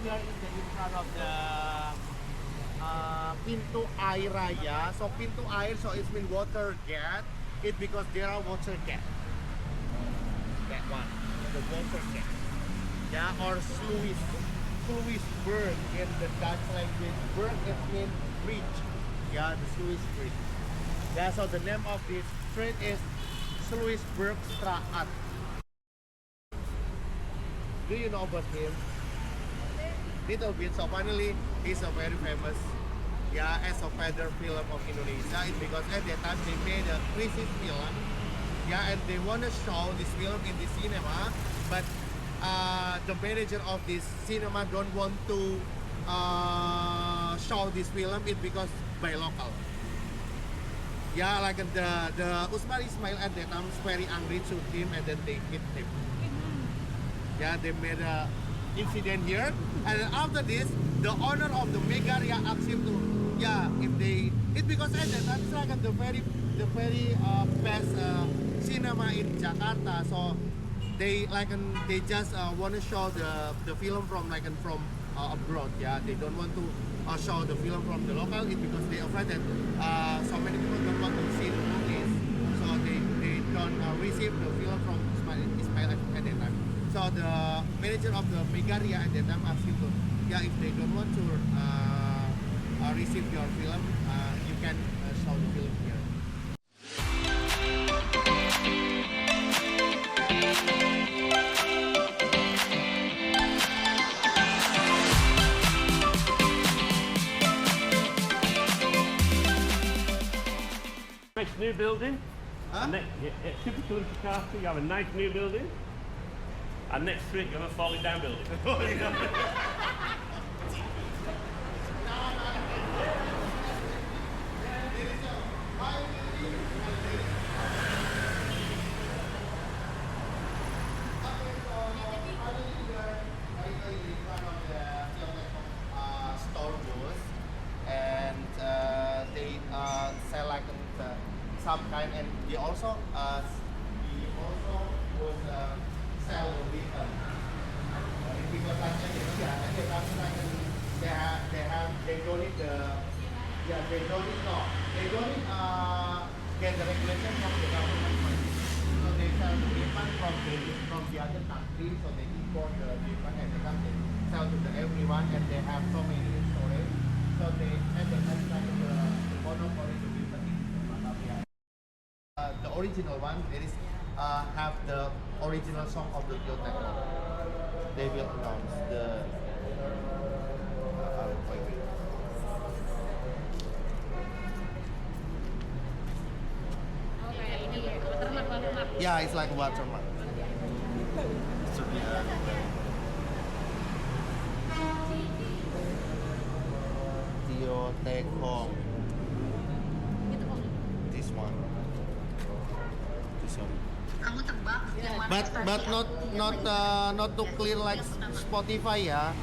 we are in front of the Pintu Air Raya. So Pintu Air, so it's mean water gate. It because there are water gate. That one, the water gate. Yeah, or Sluisburg in the Dutch language. Berg it means bridge. Yeah, the Sluisburg. Yeah, so the name of this street is Sluisburgstraat. Do you know about him? Little bit. So finally, he's a very famous, yeah, as a feather film of Indonesia. It's because at that time they made a crisis film, yeah, and they want to show this film in the cinema, but the manager of this cinema don't want to show this film. It because by local. Yeah, like the Usman Ismail at that time is very angry to him, and then they hit him. Yeah, they made a incident here, and then after this, the owner of the Megaria asked him to, yeah, if they, it's because at that time it's like the very best cinema in Jakarta, so they they just want to show the film from from abroad. Yeah, they don't want to show the film from the local. It's because they afraid that so many people don't want to see the movies, so they don't receive the film from Ismail at that time. So the manager of the Megaria at that time asked him to, yeah, if they don't want to receive your film, you can show the film here. Nice new building. Huh? It's super cool in Jakarta. You have a nice new building, and next to it you have a falling down building. Store booth, and they sell like some kind, and they also would sell the weapon. Because like they don't need they don't need get the regulation from the government. So they sell the weapon from the other country, so they import the weapon and they sell to everyone, and they have so many storage. So they at the time like the monopoly the weapon in Batavia. The original one, there is have the original song of the Tio Tekong. They will announce the yeah, it's like a watermark. So, yeah. Tio Tekong. This one. This one. Kamu tebak yang mana But not to clear like Spotify ya.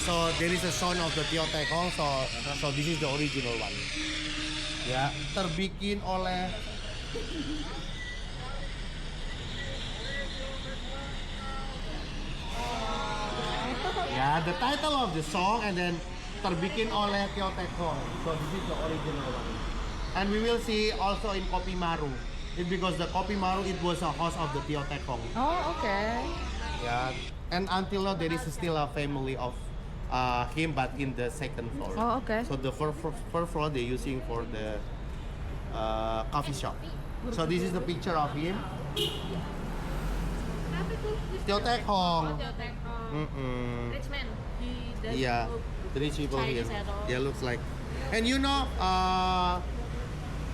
So there is a sound of the Tio Tekong, so this is the original one. Ya, terbikin oleh yeah, the title of the song, and then terbikin oleh Tio Tekong. So this is the original one. And we will see also in Kopi Maru. It's because the Kopi Maru, it was a house of the Tio Tekong. Oh, okay. Yeah, and until now there is still a family of him, but in the second floor. Oh, okay. So the first floor they're using for the coffee shop. So this is the picture of him. Tio Tekong. Rich man. Yeah, the rich people here. Chinese at all. Yeah, looks like. And you know,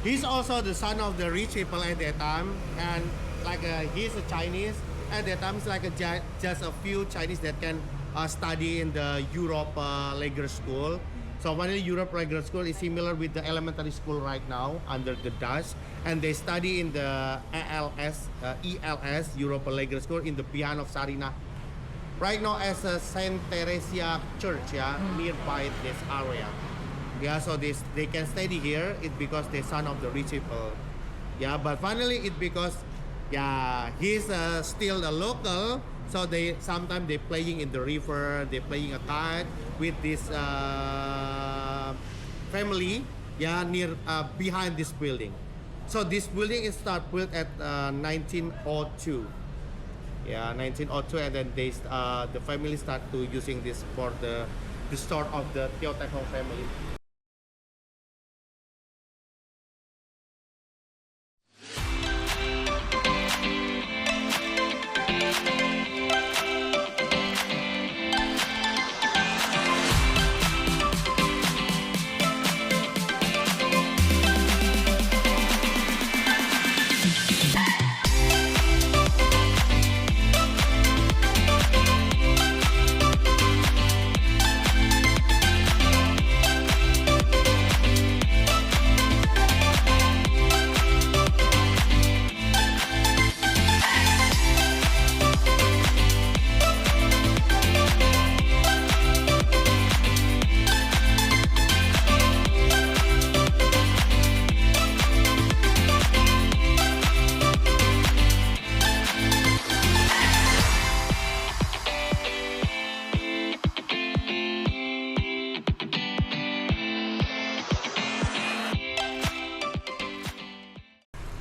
he's also the son of the rich people at that time, and like he's a Chinese. At that time, it's like just a few Chinese that can study in the Europe Lager School. So finally, Europe Lager School is similar with the elementary school right now under the Dutch, and they study in the ELS Europe Lager School in the Pian of Sarinah right now as a Saint Teresia Church, yeah, nearby this area. Yeah, so they can study here. It's because they're son of the rich people. Yeah, but finally it's because yeah he's still a local. So they sometimes they playing in the river. They playing a kite with this family. Yeah, near behind this building. So this building is start built at 1902. Yeah, 1902, and then they the family start to using this for the store of the Teo Tek Hong family.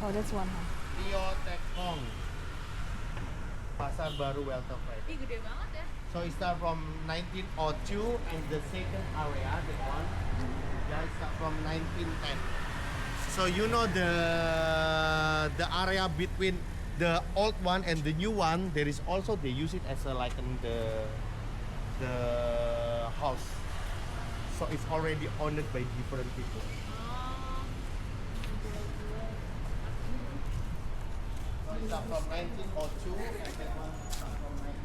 Oh, that's one. Teo Tek Hong Pasar Baru Welter Friday. Ih, gede banget ya. So it start from 1902 and the second area, the one, yeah, it start from 1910. So you know the area between the old one and the new one, there is also they use it as a like in the house. So it's already owned by different people. So it start from 1902 and then one start from 1910.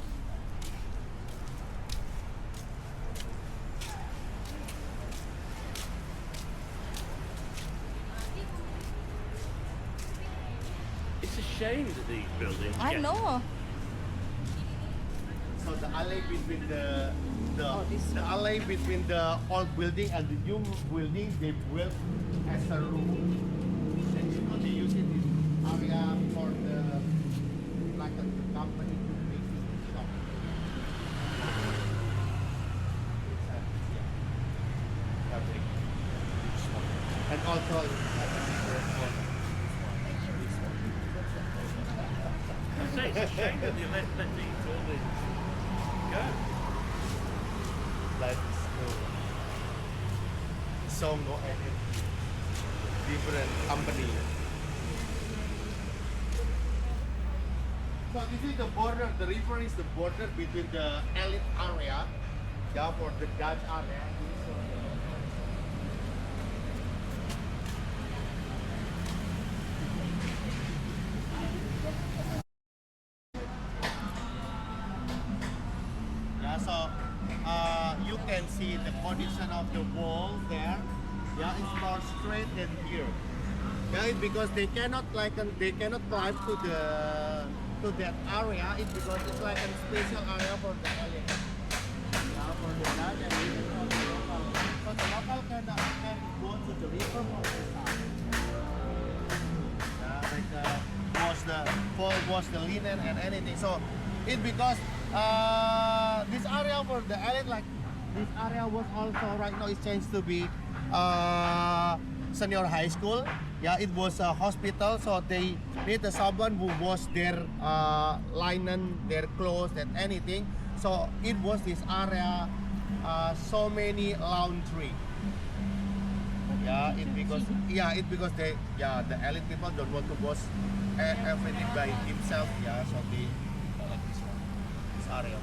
It's a shame that these buildings I get know. So the alley between the Oh, this the one. alley between the old building and the new building they built as a room. And you know they use it in area for the like a company to make it shop. Fabric. And also it's like a different one. I say it's a shame that they let these buildings go. Like so no any different company. So this is the border. The river is the border between the elite area, yeah, for the Dutch area. Yeah, so you can see the condition of the wall there. Yeah, it's more straight than here. Yeah, it's because they cannot they cannot climb to that area. It's because it's like a special area for the alien. Yeah, for the Dutch and even for the local. So the local can go to the river for the side. Yeah, like wash the linen and anything. So it's because this area for the island, like this area was also right now it's changed to be senior high school. Yeah, it was a hospital, so they need someone who wash their linen, their clothes, and anything. So it was this area, so many laundry. Yeah, it because the elite people don't want to wash everything by himself. Yeah, so they like this one, this area.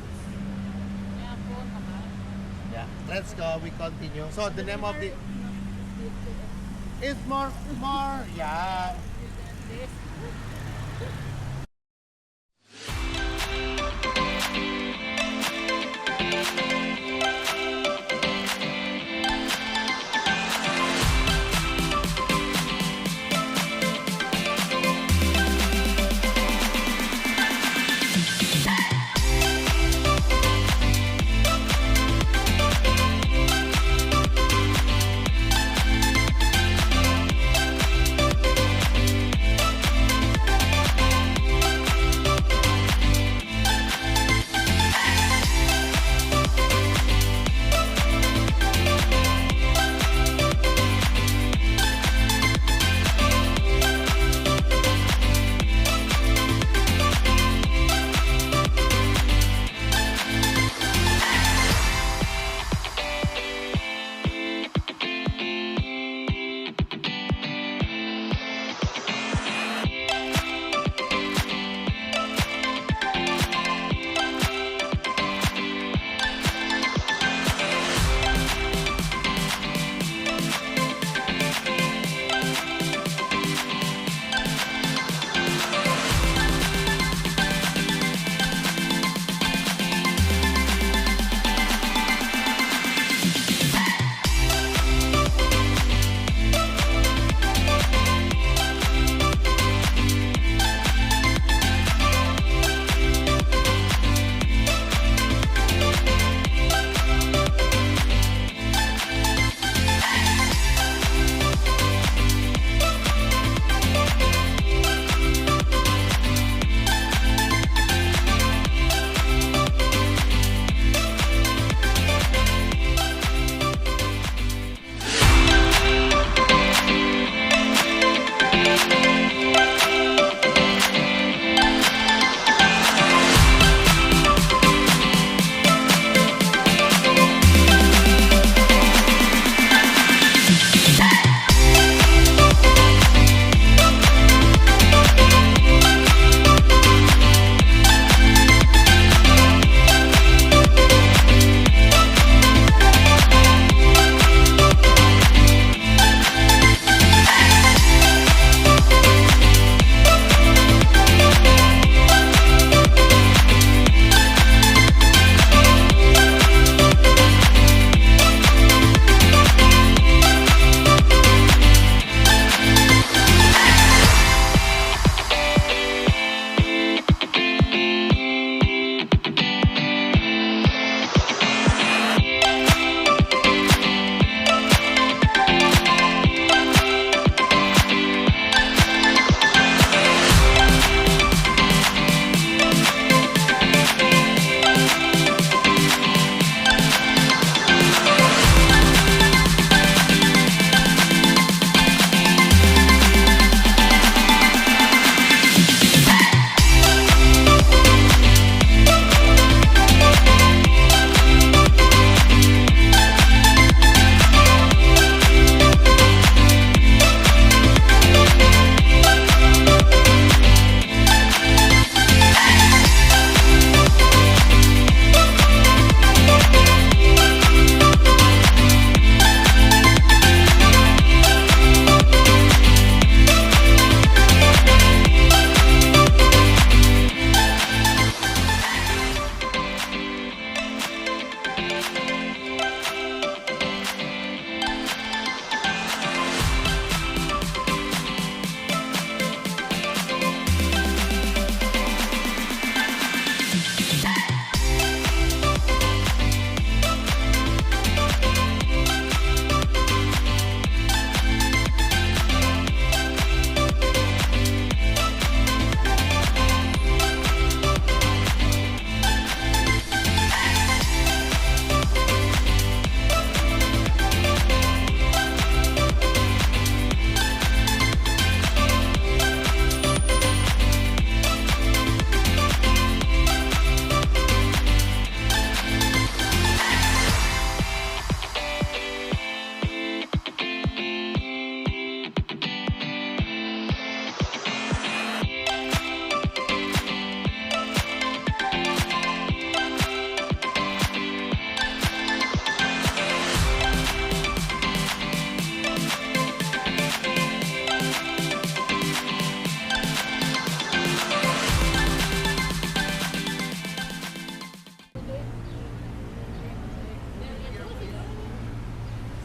Yeah, let's go. We continue. So the name of the it's more yeah.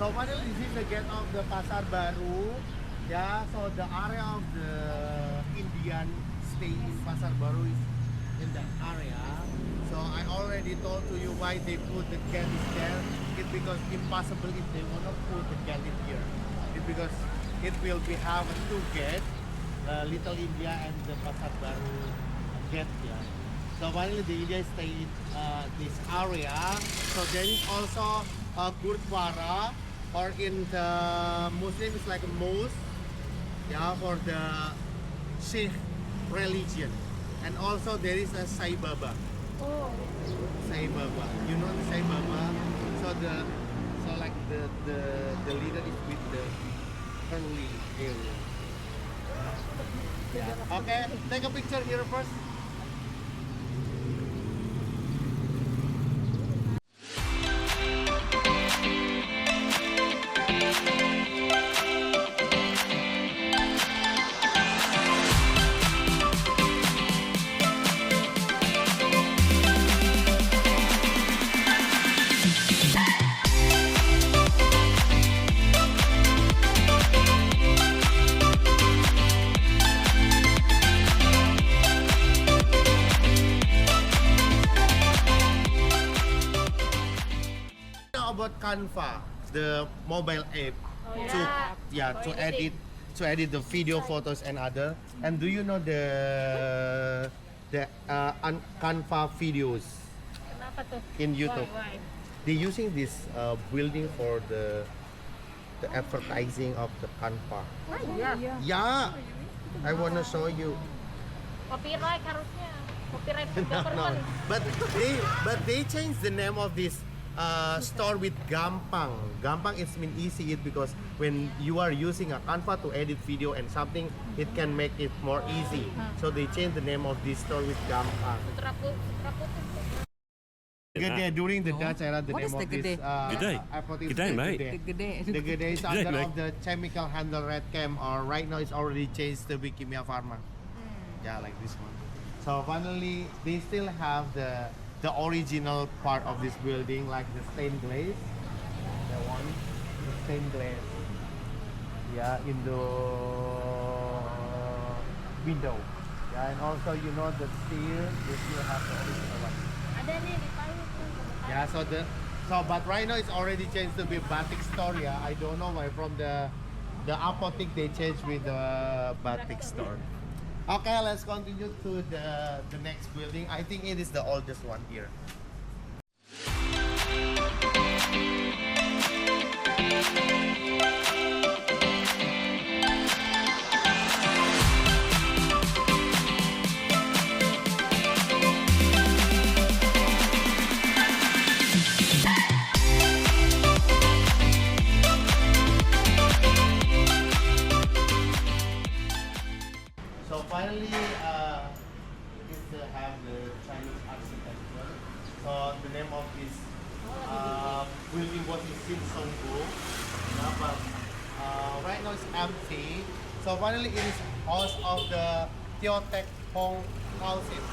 So finally, this is the gate of the Pasar Baru. Yeah, so the area of the Indian stay in Pasar Baru is in that area. So I already told to you why they put the gate there. It's because impossible if they want to put the gate in here. It's because it will be have two gates, Little India and the Pasar Baru gate here. So finally the India stay in this area. So there is also a Gurdwara, or in the Muslim it's like a mosque, yeah, for the Sikh religion. And also there is a Sai Baba. Oh. Sai Baba. You know the Sai Baba? So like the leader is with the curly area. Yeah. Okay, take a picture here first. About Canva, the mobile app to edit the video, photos and other. And do you know the Canva videos Kenapa tuh? in YouTube? Why? They're using this building for the advertising of the Canva. Yeah, I wanna show you. Copyright harusnya. Copyright No, government. but they changed the name of this store with Gampang. Gampang is mean easy it because when you are using a Canva to edit video and something, it can make it more easy. So they changed the name of this store with Gampang. Sutra putih. Gede, during the Dutch era, the What name is of the this Gede? Gede? airport is Gede, mate. Gede. Gede. The Gede is Gede, under mate. of the chemical handle red chem, or right now it's already changed to be Kimia Pharma. Yeah, like this one. So finally, they still have the original part of this building, like the stained glaze. That one, the stained glaze. Yeah, in the window. Yeah, and also you know the steel, they still have the original one. Ada nih di payung. Yeah, but right now it's already changed to be Batik store. Yeah, I don't know why from the apothec they changed with the Batik store. Okay, let's continue to the next building. I think it is the oldest one here. So finally, is to have the Chinese architecture. So the name of this building was in Simpson Group. But right now it's empty. So finally, it is house of the Teotek Hong houses.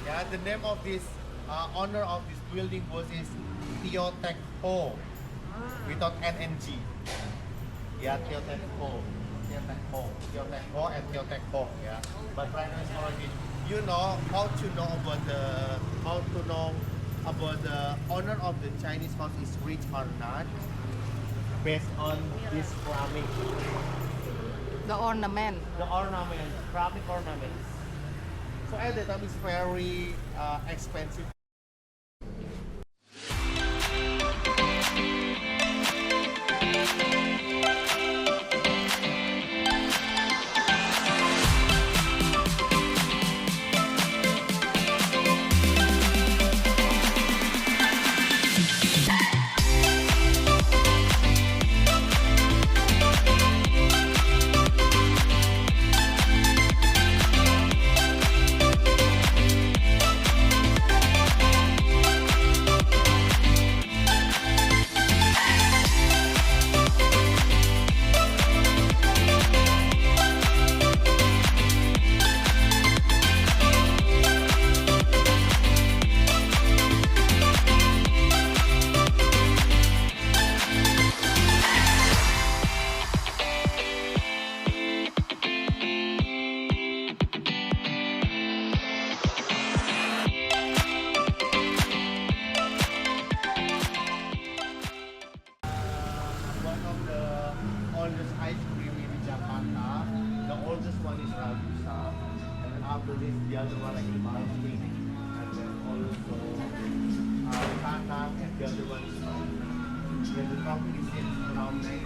Yeah, the name of this owner of this building was is Teotek Ho, without NNG. Yeah, Teotek Ho. Teotek Ho and Teotek Ho, yeah. But right now it's already, you know how to know about the owner of the Chinese house is rich or not based on this ceramic. The ornament. The ornament, ceramic ornaments. So at the time it's very expensive. after this, the other one like Baltic, and then also Tanang, and the other one is yeah, the topic is in around 90.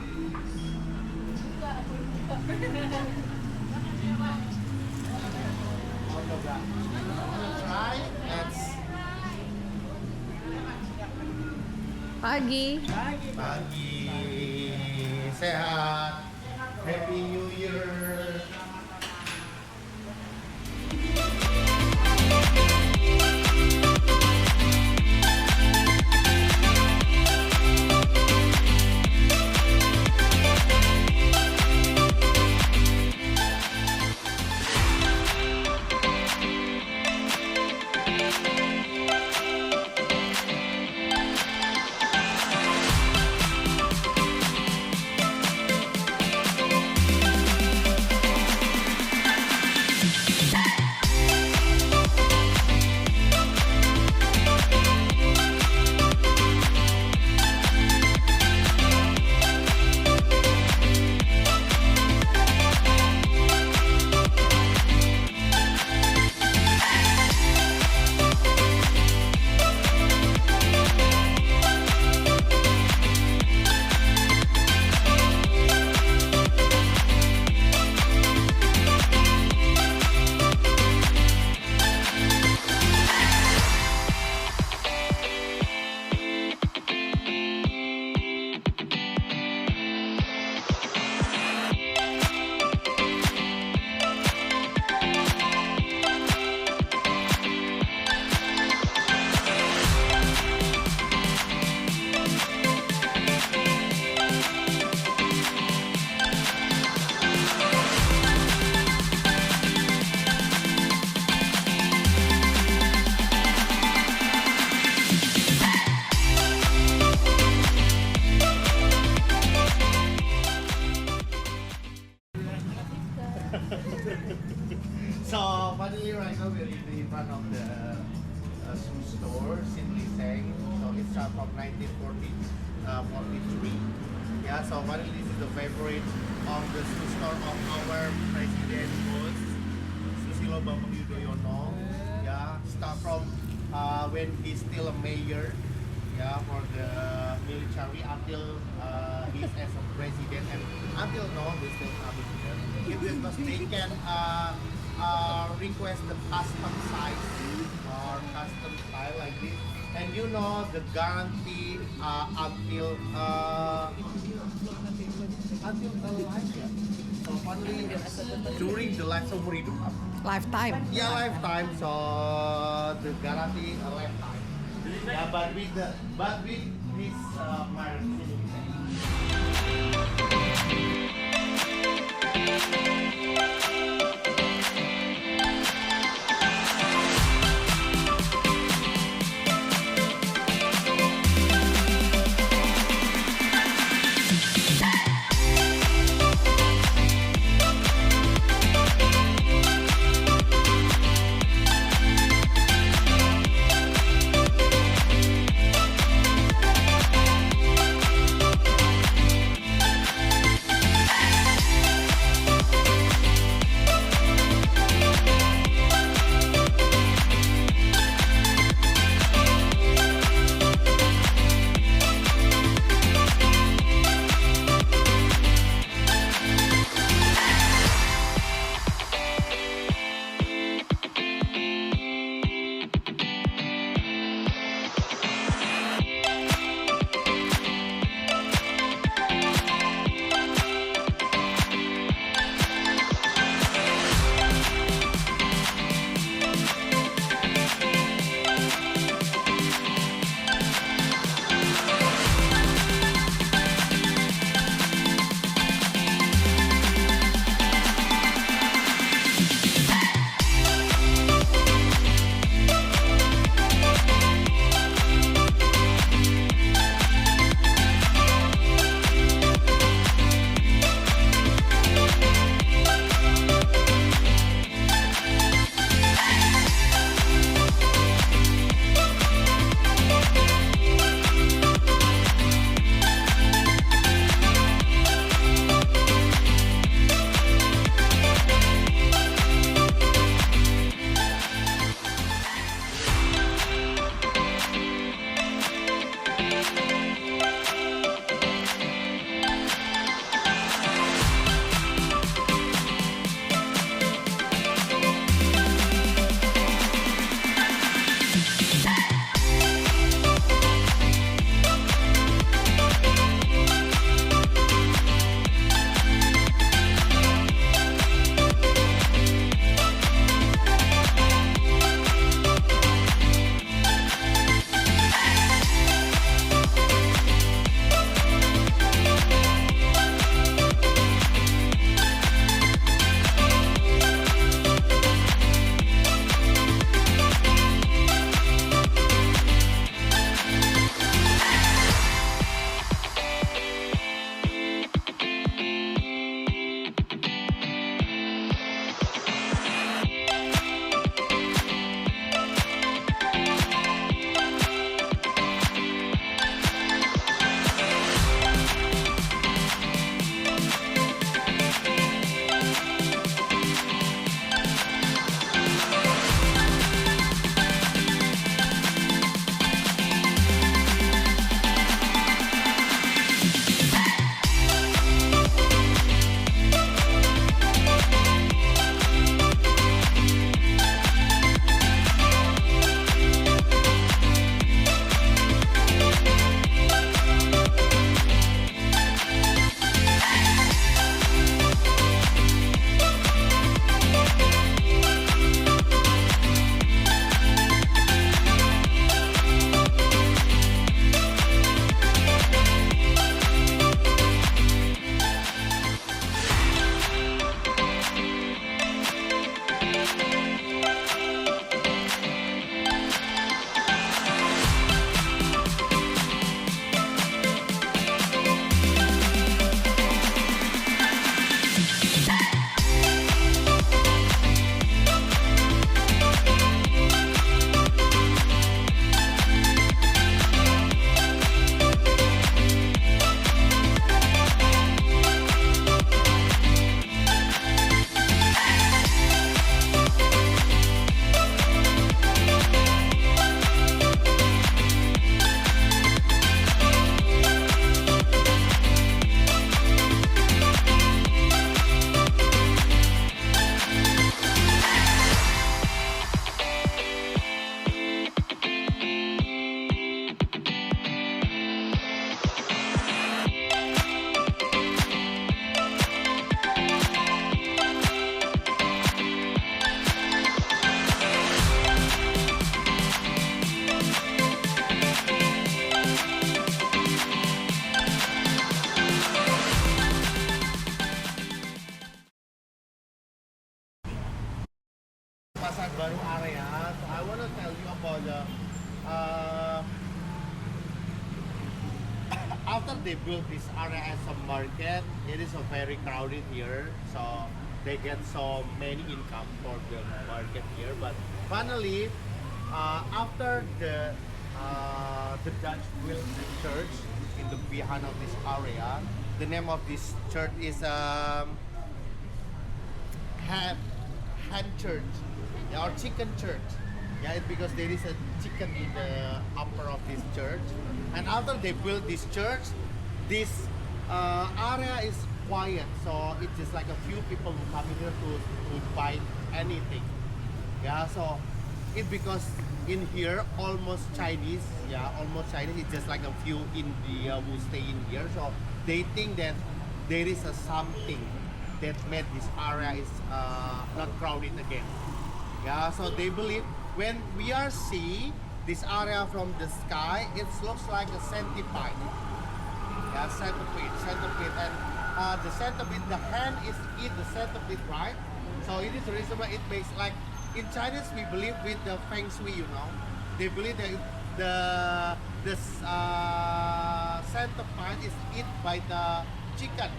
All of that. Try. Let's Pagi. pagi sehat. Happy New Year. So finally, right now we're in front of the shoe store, Simply Saying. So it starts from 1943. Yeah, so finally this is the favorite of the shoe store of our president was Susilo Bambang Yudhoyono. Yeah, start from when he's still a mayor. Yeah, for the military until he's as a president and until now he's still coming here. Because they can request the custom size or custom style like this, and you know the guarantee until the life. Yeah. So finally during the life seumur hidup. Lifetime. Yeah, lifetime. So the guarantee a lifetime. Yeah, but with this marriage. Pasar Baru area. So I want to tell you about the after they built this area as a market, it is a very crowded here. So they get so many income for the market here. But finally, after the Dutch built the church in the behind of this area, the name of this church is Hen Church, or Chicken Church. Yeah, it's because there is a chicken in the upper of this church. And after they built this church, this area is quiet. So it's just like a few people who come here to buy anything. Yeah, so it because in here almost Chinese. Yeah, almost Chinese. It's just like a few India who stay in here. So they think that there is a something that made this area is not crowded again. Yeah, so they believe when we are see this area from the sky, it looks like a centipede. Yeah, centipede, and the centipede, the hand is eat the centipede, right? So it is the reason why it makes like in Chinese we believe with the feng shui, you know, they believe that the centipede is eat by the chicken.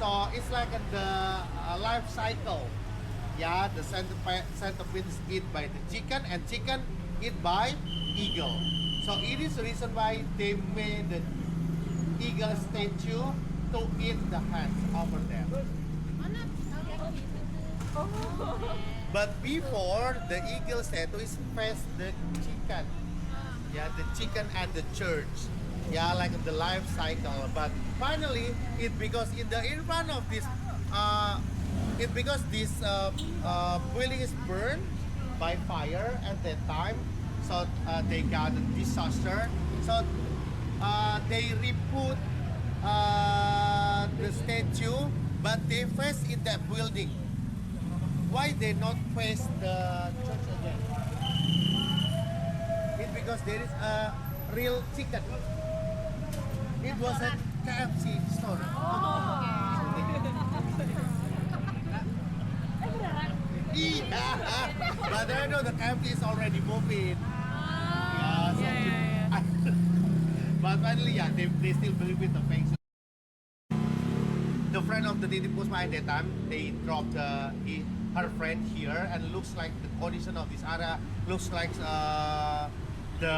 So it's like the life cycle. Yeah, the centipede is eat by the chicken, and chicken eat by eagle. So it is the reason why they made the eagle statue to eat the hands over there. But before, the eagle statue is face the chicken. Yeah, the chicken and the church. Yeah, like the life cycle. But finally, it because in front of this, it because this building is burned by fire at that time. So they got a disaster. So they re-put the statue, but they face in that building. Why they not face the church again? It's because there is a real chicken. It was a KFC store. Yeah, but I know the KFC is already moving. Yeah, so but finally, yeah, they still believe in the feng shui. The friend of the Titi Puspa at that time, they dropped her friend here, and looks like the condition of this area looks like the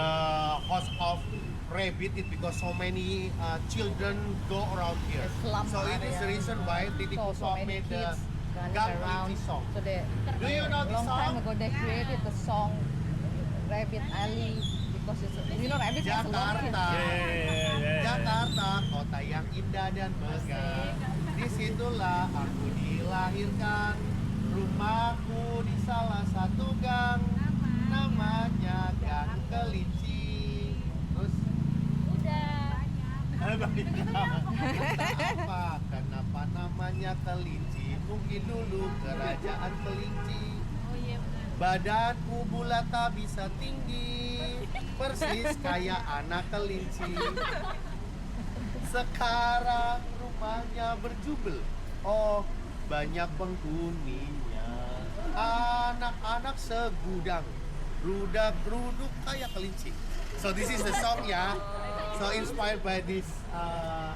house of rabbit. It because so many children go around here. Slum So it is the area. reason why Titi So Puspa many made the kids running Gang around. Kelinci song. So they, Do you know this long time song? ago they created the song Rabbit Alley because it's you know rabbit has a lot of kids. Yeah. Jakarta, kota yang indah dan megah. Disitulah aku dilahirkan. Rumahku di salah satu gang. Namanya Gang Kelinci. Terus apa? Kenapa namanya Kelinci? Mungkin dulu kerajaan Kelinci. Badanku bulat tak bisa tinggi, persis kayak anak kelinci. Sekarang rumahnya berjubel, oh banyak penghuninya. Anak-anak segudang, rudak-ruduk kayak kelinci. So this is the song ya. So inspired by this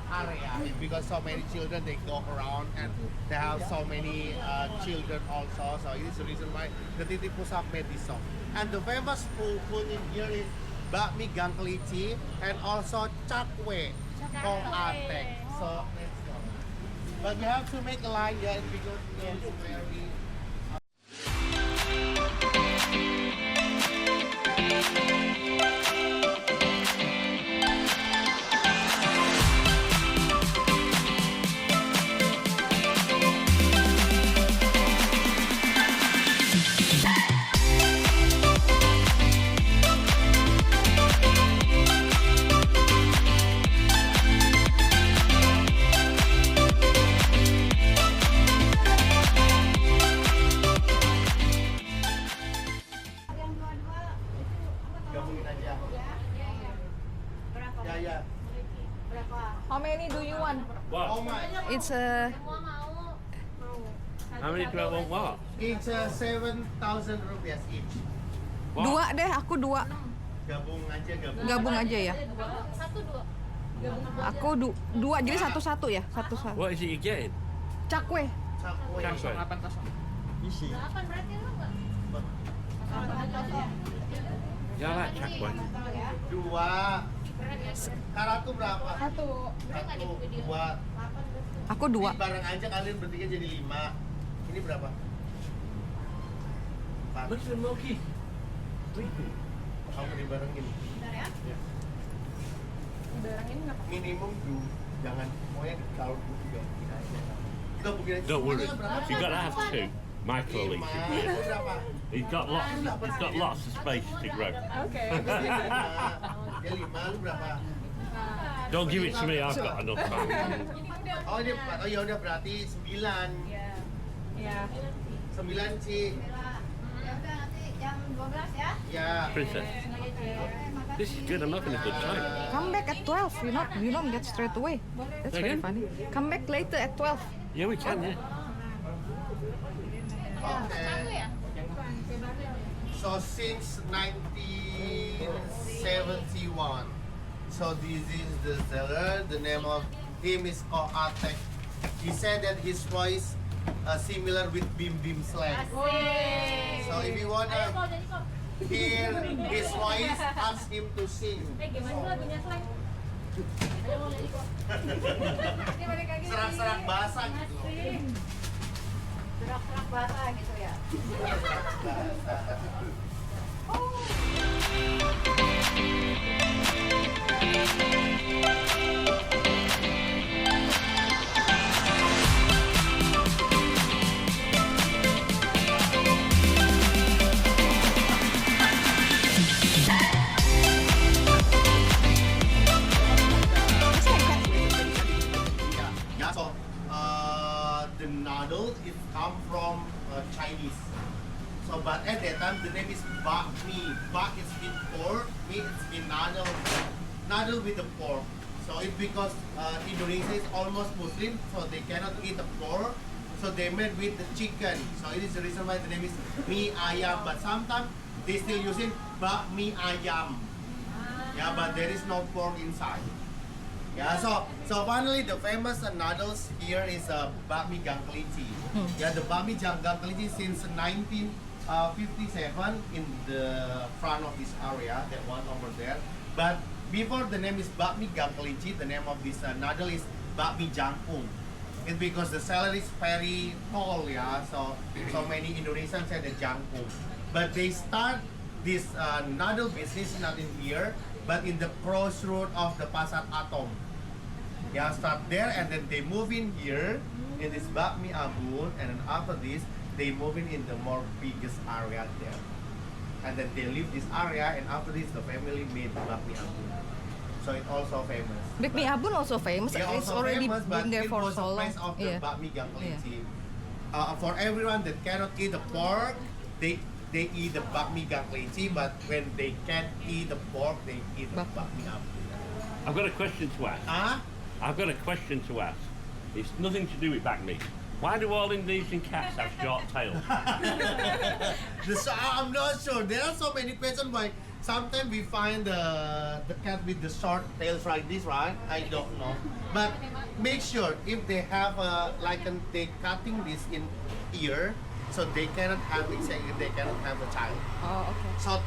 area because so many children they go around and they have so many children also. So it is the reason why the Titi Pusat made this song. And the famous food in here is bakmi Gang Kelinci and also cakwe kong ateng. So let's go. But we have to make a line here because it is very. Gabungin aja. Ya. How many do you want? Oh Wow. my. It's a Semua mau. How many do I want what? Each 7,000 rupiah each. What? Dua deh, aku dua. Gabung aja, gabung. Gabung aja ya. Satu dua. Aku dua, jadi satu-satu ya, satu-satu. What is it you getting? Cakwe. Cakwe. Cakwe. 80. Isi. Delapan berarti lu nggak? Yeah, I like cakwe. Dua. Keren ya. Karatu berapa? Satu. Satu, dua. Aku dua. Ini bareng aja kalian bertiga jadi 5. Ini berapa? 4. Look at the monkey. Sleeping. Kamu dibarengin. Minimum tuh. Jangan pokoknya kalau juga begini aja. Kita begini aja. Don't worry. Semuanya berapa? You got to have two. Michael Lima. eats it. Itu berapa? He's got lots of space to grow. Oke. Dia 5, lu berapa? Don't give it to me. I've got enough. Oh dia 4. Oh ya udah berarti 9. Ya. 9 sih. Ya udah nanti jam 12 ya. Ya. Princess, this is good. I'm having a good time. Come back at 12. You don't get straight away. That's very Again? funny. Come back later at 12. Yeah, we can. Yeah. Okay. So since 1971, so this is the seller. The name of him is Ko Atek. He said that his voice similar with Bim Bim slang. So if you wanna hear his voice, ask him to sing. Gimana tuh lagunya slang? Serak-serak bahasa gitu. Serak-serak bahasa gitu ya. Yeah. So the noodle it come from Chinese. So but at that time the name is bak mi. Bak is with pork, mi is with noodle. Noodle with the pork. So it's because Indonesia is almost Muslim, so they cannot eat the pork. So they made with the chicken. So it is the reason why the name is mi ayam. But sometimes they still using bak mi ayam. Yeah, but there is no pork inside. Yeah, so finally the famous noodles here is bakmi gang kelinci. Yeah, the bakmi gang kelinci since 1957 in the front of this area, that one over there. But before the name is bakmi gang kelinci, the name of this noodle is bakmi jangkung. It's because the seller is very tall, yeah. So many Indonesians say the jangkung. But they start this noodle business not in here, but in the crossroad of the Pasar Atom. Yeah, start there and then they move in here in this Bakmi Abun, and then after this they move in the more biggest area there. And then they leave this area, and after this the family made Bakmi Abun. So it's also famous. Bakmi Abun also famous. Yeah, It's also already famous, but been there it for was so the long. place of the Yeah. Bakmi Gang Kelinci. For everyone that cannot eat the pork, they eat the Bakmi Gang Kelinci, but when they can't eat the pork, they eat the Bakmi Abun. I've got a question to ask. Huh? I've got a question to ask. It's nothing to do with back meat. Why do all Indonesian cats have short tails? I'm not sure. There are so many questions why sometimes we find the cat with the short tails like this, right? I don't know. But make sure if they have they cutting this in ear, so they cannot have they cannot have a child. Oh, okay. So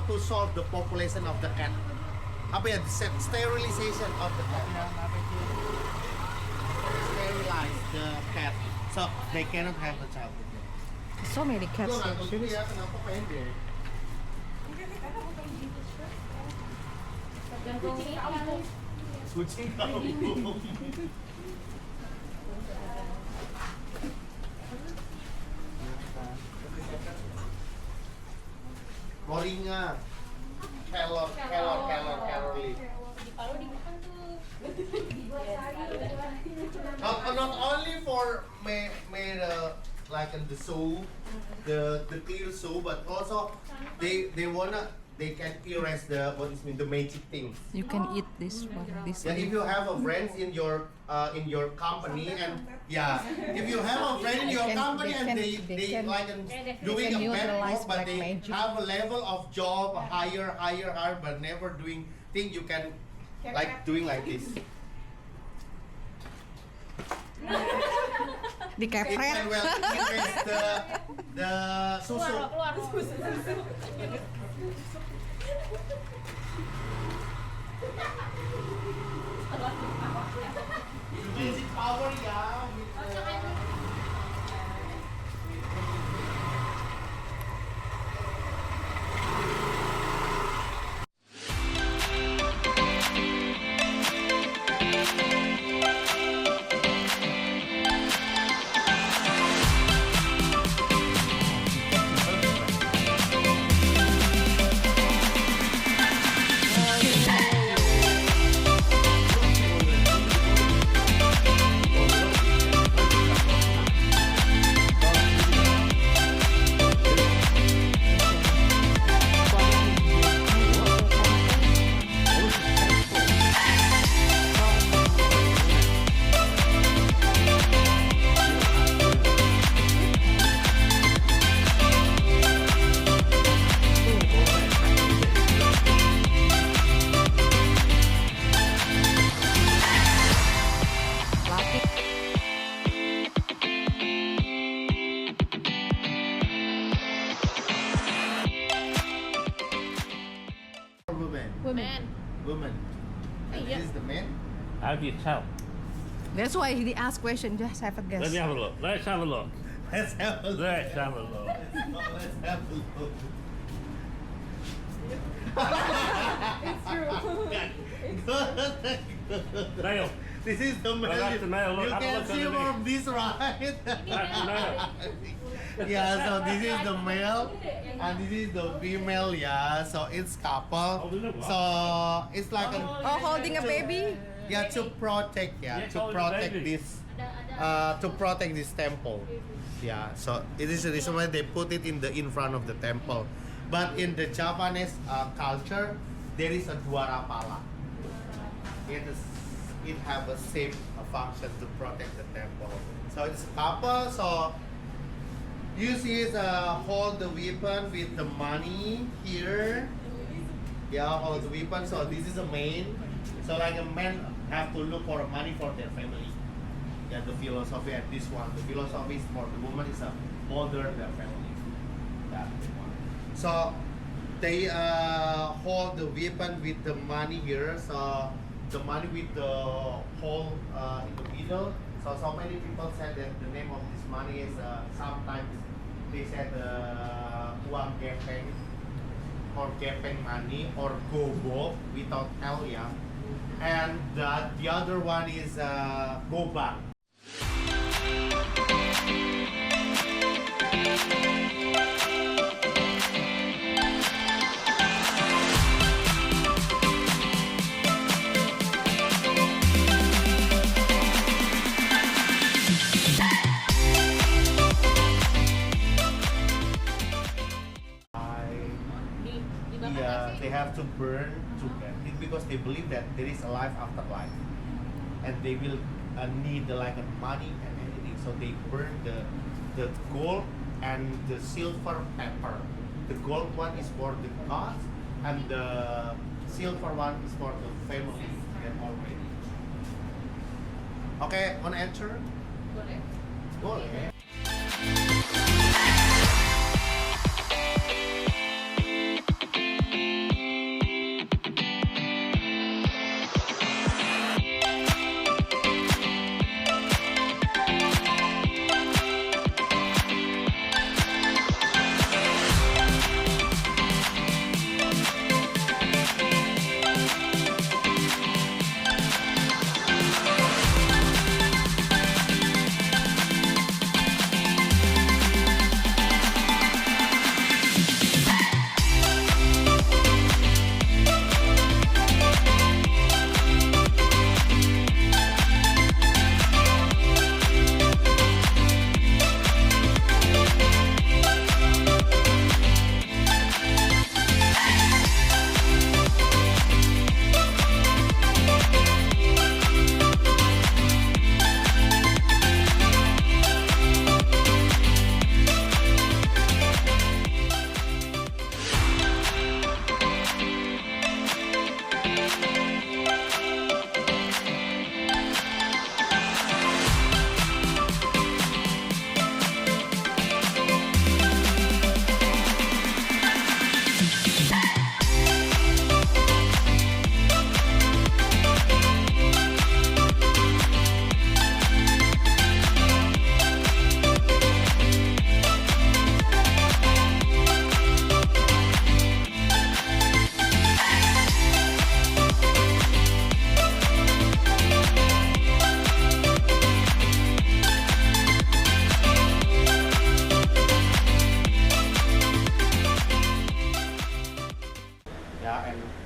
to solve the population of the cat, apa ya, the sterilization of the cat. Sterilize the cat, so they cannot have a child. So many cats. Gua nggak tahu Serious. ya kenapa pendek. Kucing kampung. Moringa, kelor leaf. Not only for made like in the soup, the clear soup, but also they wanna they can erase the what is mean the magic things. You can eat this one. This Yeah, if leaf. you have a friend in your company and yeah, if you have a friend in your They can- company they and can- they they can- like doing can a bad utilize work, but black they magic. have a level of job higher, but never doing thing. You can like doing like this. It can Dikepret. well erase the susu. Keluar. Magic power ya. With, Men. woman. And Iya. this is the man. How do you tell? That's why he asked question. Just have a guess. Let me have a look. Let's have a look. Let's have a look. Let's have a look. Let's have a look. Male. This is the male. that's the male. Look, You have a can look see underneath. from this, right? That's the male. Yeah, so this is the male and this is the female, yeah. So it's couple. So it's like a Oh, holding a baby. yeah to protect, yeah, Yeah, to holding protect baby. this to protect this temple. Yeah, so it is the reason why they put it in front of the temple. But in the Japanese culture, there is a dwarapala. It have a same function to protect the temple. So it's a couple. So you see it hold the weapon with the money here. Yeah, hold the weapon. So this is a man. So like a man have to look for money for their family. Yeah, the philosophy at this one. The philosophy is for the woman is a mother their family. Yeah. So they hold the weapon with the money here. So the money with the hole in the middle. So many people said that the name of this money is sometimes they said uang gepeng or gepeng money or gobo without L, yeah. And the other one is gobang. Yeah, they have to burn to get it because they believe that there is a life after life, and they will need like money and anything. So they burn the gold and the silver pepper. The gold one is for the gods, and the silver one is for the family that already. Okay, on enter. Boleh. Boleh.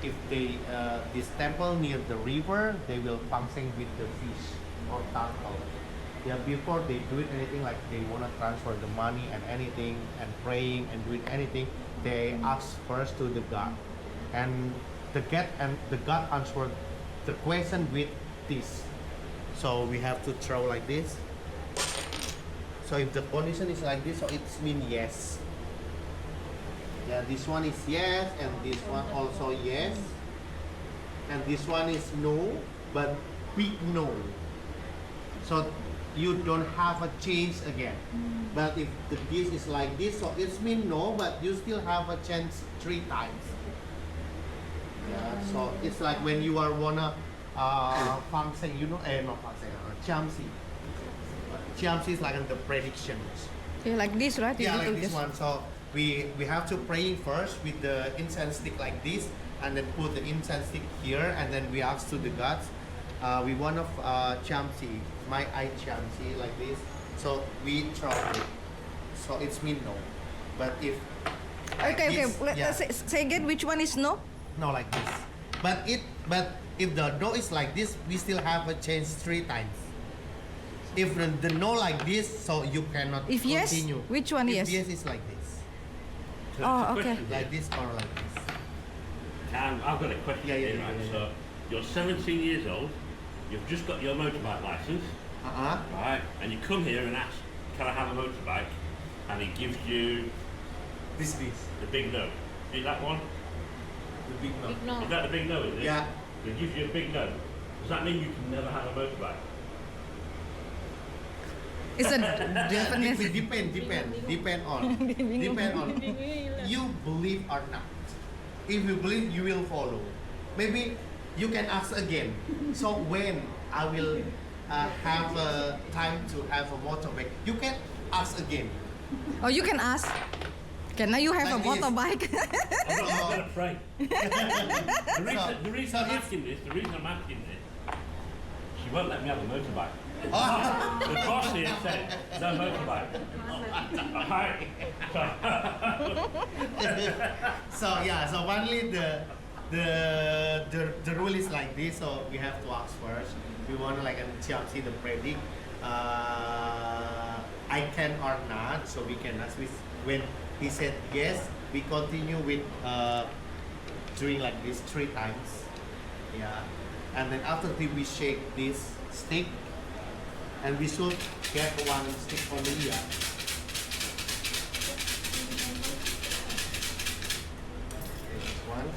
if they this temple near the river, they will function with the fish or turtle. Yeah, before they do it anything like they wanna transfer the money and anything and praying and doing anything, they ask first to the God, and the God answered the question with this. So we have to throw like this. So if the condition is like this, so it means yes. Yeah, this one is yes, and this one also yes, and this one is no, but big no. So you don't have a change again. But if this is like this, so it means no, but you still have a chance 3 times. Yeah, so it's like when you are wanna function, you know, not function, Chiamsi. Chiamsi is like the predictions. Yeah, like this, right? You Yeah, need to like this just- one. So we have to pray first with the incense stick like this, and then put the incense stick here, and then we ask to the gods. We want of Chiamsi, my eye Chiamsi like this. So we throw it. So it's mean no. But if Okay, this, Let, yeah. say again, which one is no? No, like this. But if the no is like this, we still have a chance 3 times. If the no like this, so you cannot If yes, continue. which one if yes? yes is like this. So Oh, it's a okay. question Like here. this or like this. I've got a question Yeah, yeah, here, yeah, right? yeah, yeah. So you're 17 years old, you've just got your motorbike license, Uh-huh. right? And you come here and ask, can I have a motorbike? And he gives you This. the big no. Is that one? The big no. Big no. Is that the big no, is it? Yeah. He gives you a big no. Does that mean you can never have a motorbike? It's a It definite. depend on you believe or not. If you believe, you will follow. Maybe you can ask again. So when I will have time to have a motorbike, you can ask again. Oh, you can ask. Can you have Like a this. motorbike? I'm going to pray. The reason so I'm it's- asking this, she won't let me have a motorbike. Oh. The boss here said, no motorbike. Right. So yeah, so only the rule is like this. So we have to ask first. We want to like see the predict. I can or not. So we can ask when he said yes. We continue with doing like this 3 times. Yeah, and then after we shake this stick, and we should get 1 stick only here. This one.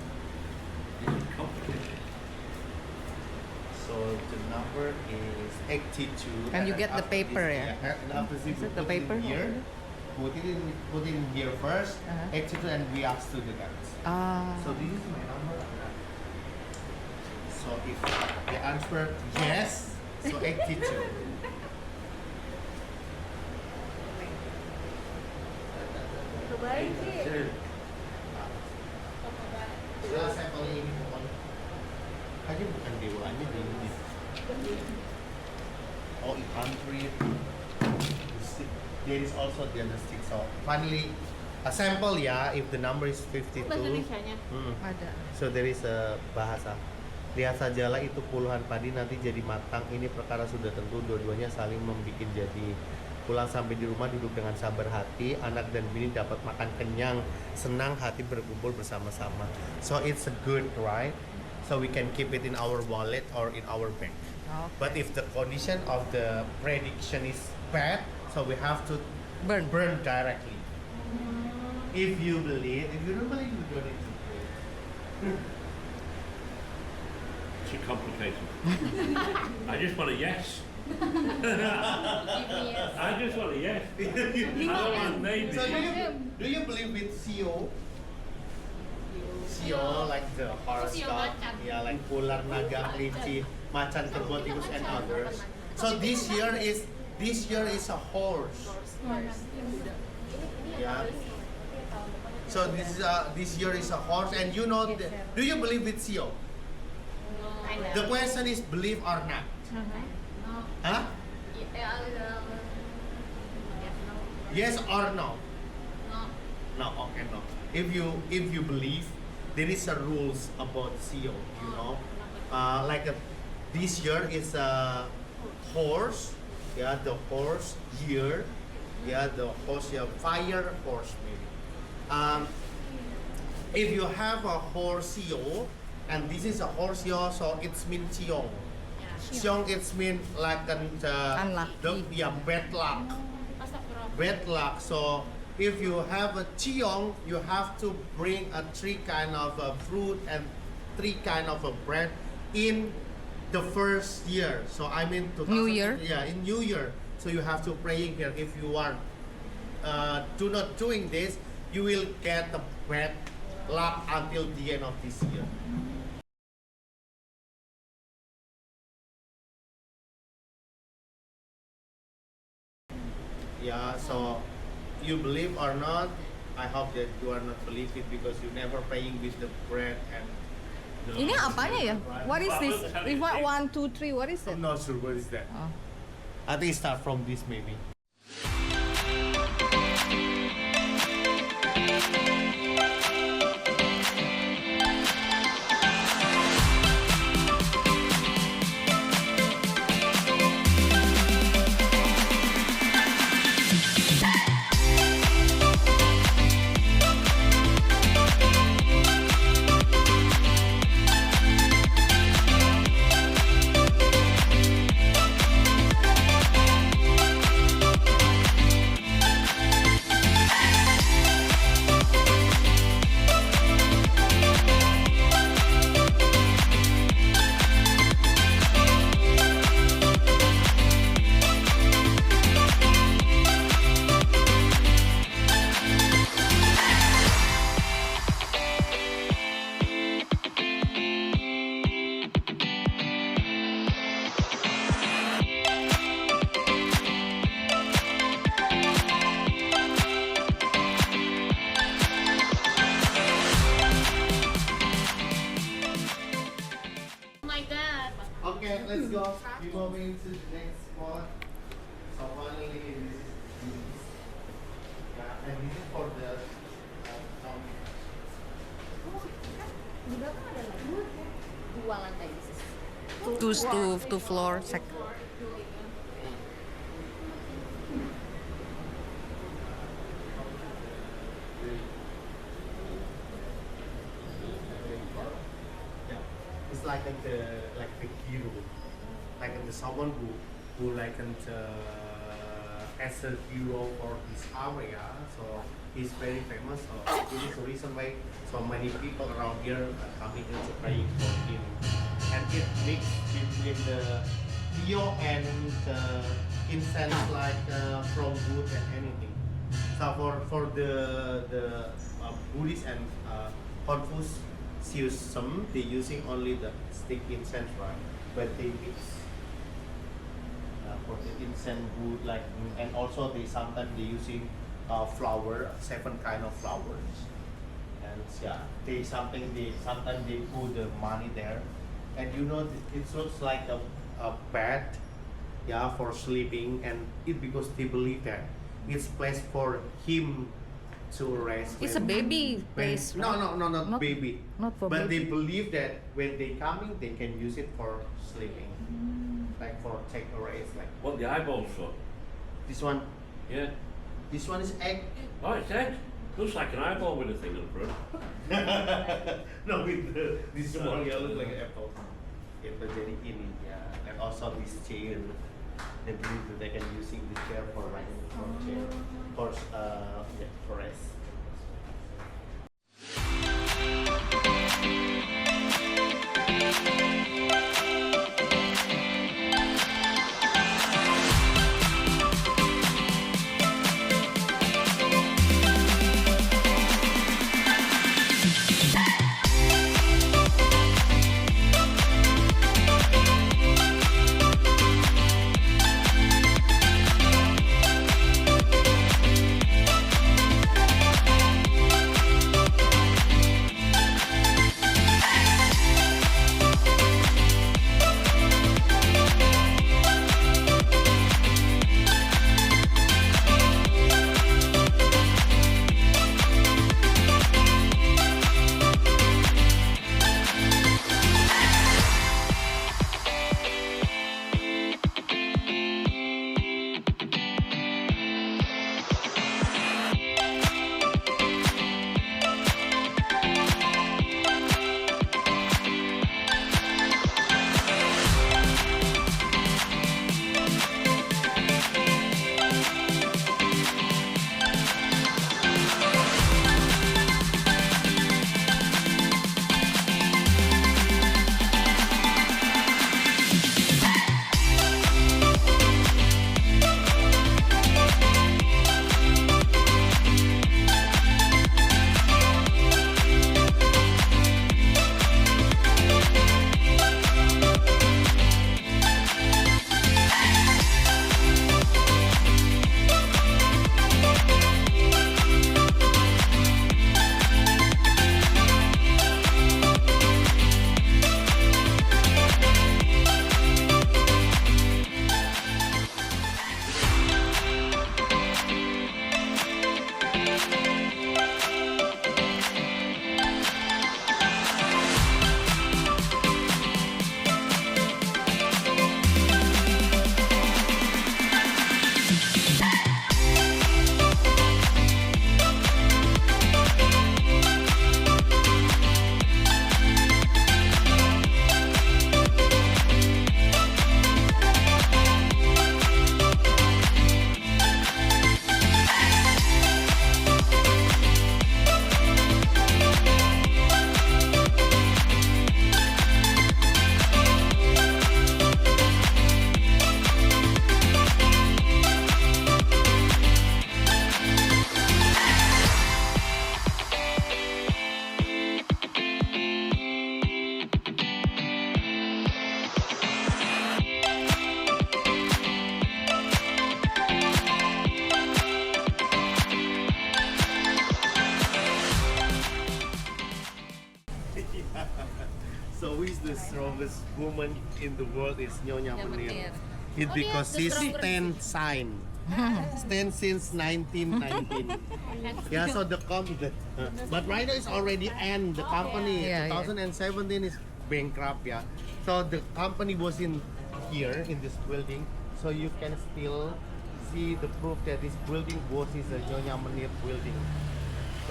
So the number is 82. And you get the after paper, this, yeah? And after this, Is we it the put it paper? here. Put in here first. Uh-huh. 82, and we ask to the guys. Ah. So this is my number. So if the answer yes, so 82. Kebaik sih. Setelah saya paling ini mohon aja bukan dewanya di ini. Oh, 800. There is also the other stick. So finally, a sample ya. If the number is 52. Bahasa Indonesianya. Ada. So there is a bahasa. Lihat sajalah itu puluhan padi nanti jadi matang. Ini perkara sudah tentu, dua-duanya saling membuat jadi. Pulang sampai di rumah duduk dengan sabar hati, anak dan bini dapat makan kenyang, senang hati berkumpul bersama-sama. So it's a good, right? So we can keep it in our wallet or in our bank. Okay. But if the condition of the prediction is bad, so we have to Burn. directly. If you believe, if you don't believe, you don't need to pray. Too complicated. I just want a yes. Give me yes. I just want a yes. I don't want maybe. So do you believe with CEO? CEO like the horoscope, macan. yeah, like ular, naga, kelinci, macan, kebo, tikus, and others. So this year is a horse. Yeah. So this year is a horse, and you know, do you believe with CEO? I know. The question is believe or not? No. Huh? Yes, no. Yes or no? No. No, okay, no. If you believe, there is a rules about seal, you know. This year is a horse, yeah, the horse year, yeah, the horse, yeah, fire horse maybe. If you have a horse seal, and this is a horse seal, so it's mean Siong. Siong it's mean like Unlucky. bad luck. Bad luck. So if you have a Cheong, you have to bring a 3 kind of fruit and 3 kind of bread in the first year. So I mean New Year? Yeah, in New Year. So you have to praying here. If you are do not doing this, you will get the bad luck until the end of this year. Yeah, so you believe or not, I hope that you are not believe it because you never praying with the bread and the Ini apanya ya? What is this? If what 1, 2, 3, what is it? I'm not sure what is that. Oh. I think it start from this maybe. Okay, let's go. We're moving to the next spot. So finally, this is yeah, and this is for the Di belakang ada lagi. 2 lantai sis. Two floor. yeah, it's like the hero, like the someone who like as a hero for this area. So he's very famous. So this is the reason why so many people around here are coming and praying for him. And it mixed between the Theo and incense like from wood and anything. So for the Buddhist and Confucianism, they using only the stick incense, right? But they mix for the incense wood like, and also they sometimes they using flower, 7 kind of flowers. And yeah, they sometimes they put the money there, and you know it looks like a bed, yeah, for sleeping, and it because they believe that it's place for him to rest. It's a baby place. No, right? not baby. Not for but baby. they believe that when they coming, they can use it for sleeping, like for take a rest. Like What the eyeballs for? this one, Yeah. this one is egg. Oh, it's egg. Looks like an eyeball with a thing in front. No, with this one, yeah, look like an apple. Yeah, but then in it, yeah, and also this chair. They believe that they can using the chair for chair for rest. So who is the strongest woman in the world is Nyonya Menir. Menir. It because the she stronger stand sign. Stand since 1919. Yeah, so but right now it's already end. The company Yeah, yeah. 2017 is bankrupt. Yeah, so the company was in here in this building, so you can still see the proof that this building was is a Nyonya Menir building.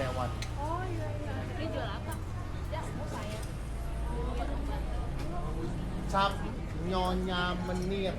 That one. Oh iya iya. Dia jual apa? Ya, mau saya. Cap Nyonya Menir.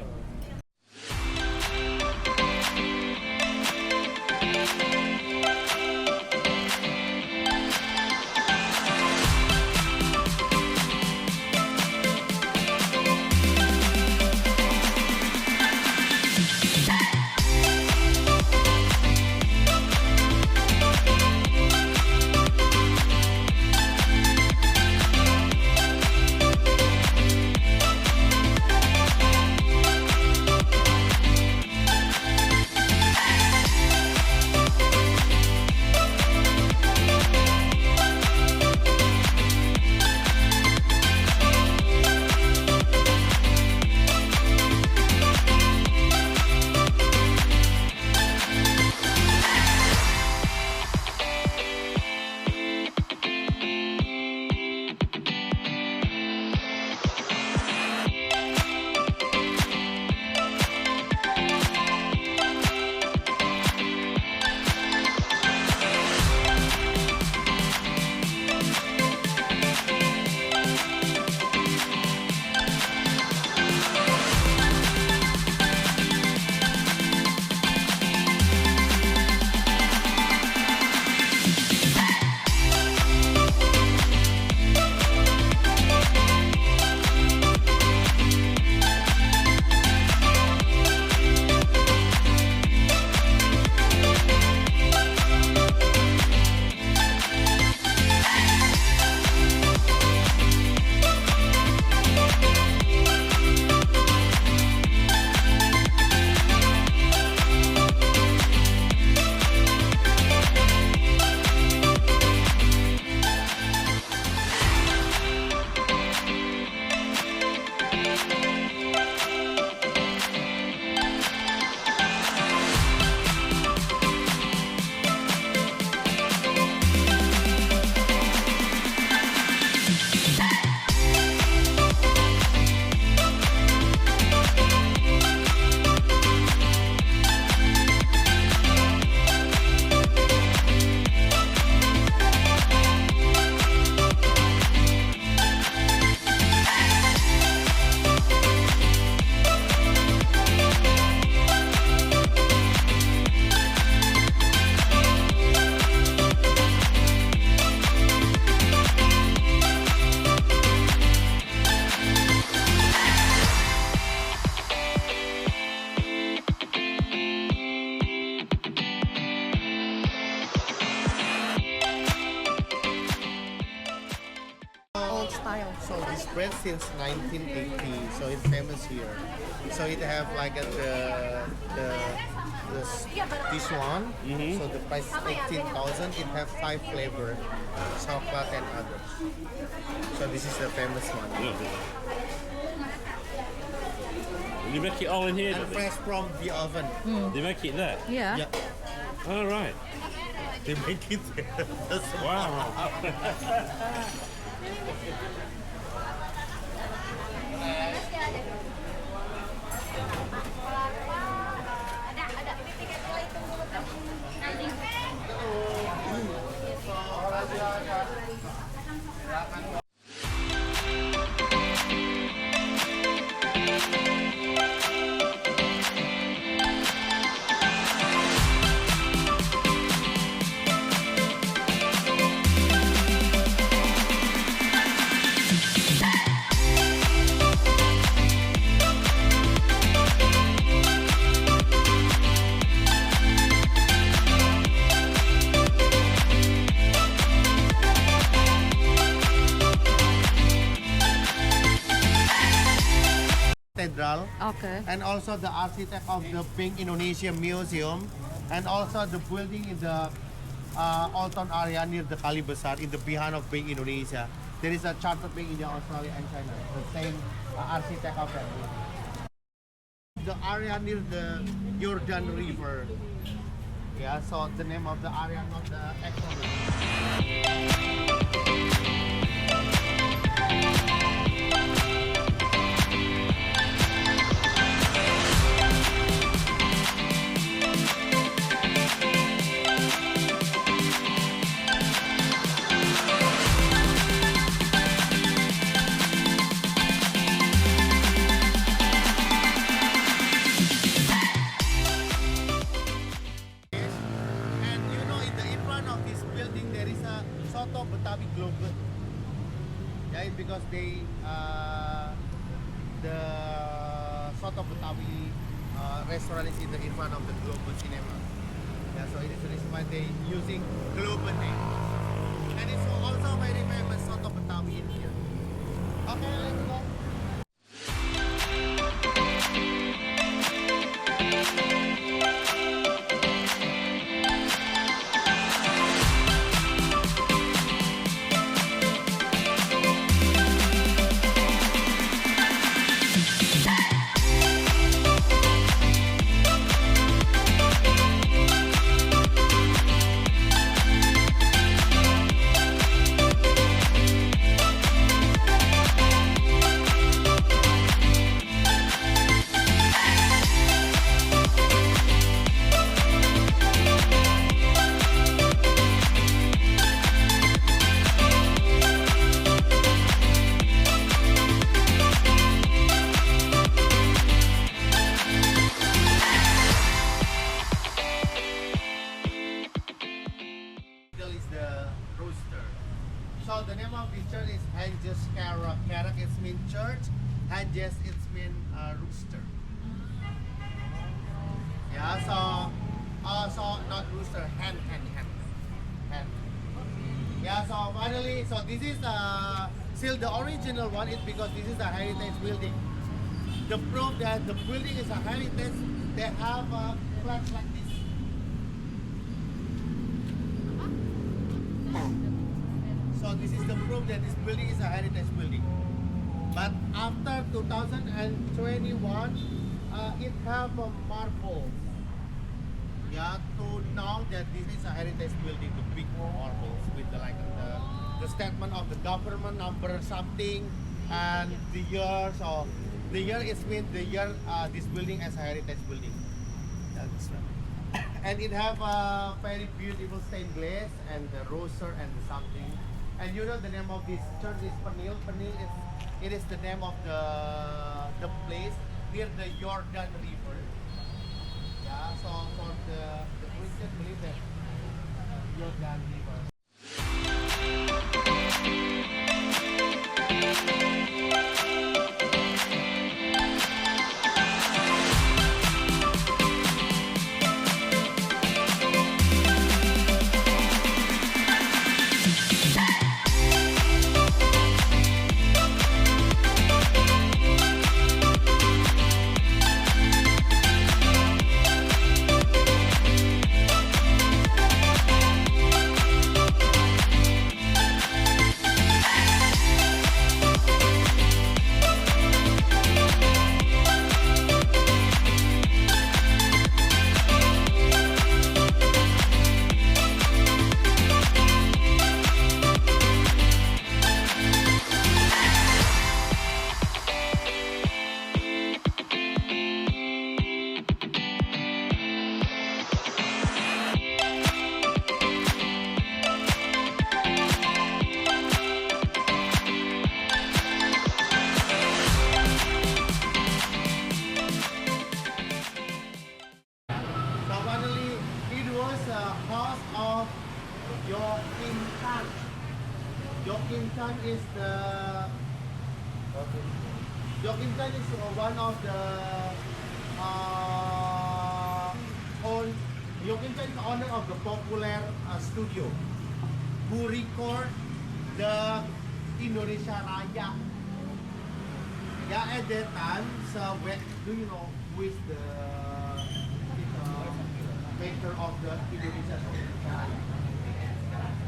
Old style. So this bread since 1980, so it's famous here. So it have like this one. So the price is 18,000. It have 5 flavor, chocolate and others. So this is the famous one. And you make it all in here, And do fresh from the oven. they? They make it there? Yeah. Yeah, All right. they make it there. That's Wow. Cathedral. Okay. And also the architect of the Pink Indonesia Museum, and also the building in the Old Town area near the Kali Besar in the behind of Bank Indonesia. There is a chartered bank India, Australia, and China. The same architect of that building. The area near the Jordan River. Yeah, so the name of the area, not the actual river. And you know, in front of this building there is a Soto Betawi Global. Yeah, it's because the Soto Betawi restaurant is in front of the Global Cinema. Yeah, so it is the reason why they using Global name. And it's also very famous Soto Betawi in here. Okay, let's go. Is the rooster. So the name of this church is Hanjes Karak. Karak is mean church. Hanjes it's mean rooster. Yeah. So not rooster. Hen. Yeah. So finally, so this is still the original one. Is because this is a heritage building. The proof that the building is a heritage. They have flags like this. So this is the proof that this building is a heritage building. But after 2021, it have a marble. Yeah, to know that this is a heritage building, the big marbles with the the statement of the government number something and the year. So the year is mean the year this building as a heritage building. That's right. And it have a very beautiful stained glass and the rooster and the something. And you know the name of this church is Penil. Penil is the name of the place near the Jordan River. Yeah, so for the Christian believe that Jordan River. Jokintan is the Jokintan is one of the Jokintan is the owner of the popular studio who record the Indonesia Raya. Yeah, at that time, so when, do you know who is the maker of the Indonesia Raya?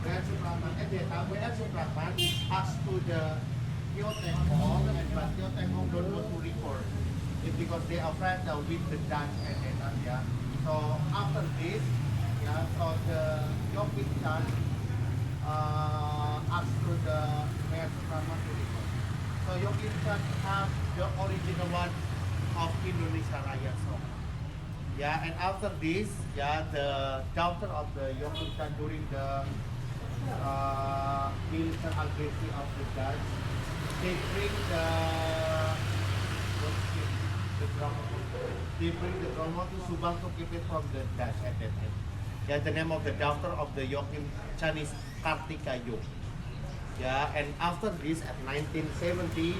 Mayor Supratman at that time, Mayor Supratman asked to the Kyoto Hall, and but Kyoto Hall don't want to record it because they are afraid with the Dutch and that time, yeah. So after this, yeah, so the Joachim Chan asked to the Mayor Supratman to record. So Joachim Chan have the original one of Indonesia Raya song. Yeah, and after this, yeah, the daughter of the Joachim Chan during the military aggression of the Dutch, they bring the drama. They bring the drama to Subang to keep it from the Dutch at that time. Yeah, the name of the daughter of the Joachim Chan is Kartika Yo. Yeah, and after this, at 1970,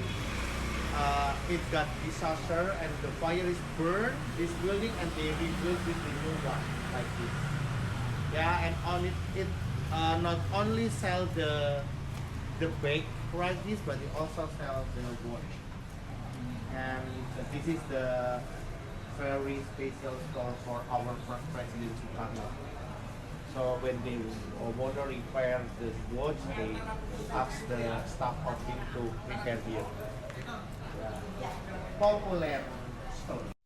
it got disaster and the fire is burned this building and they rebuilt with the new one like this. Yeah, and on it not only sell the bake varieties, but it also sell the watch. And this is the very special store for our first president Soekarno. So when they want to repair the watch, they ask the staff of him to prepare here. Popular store.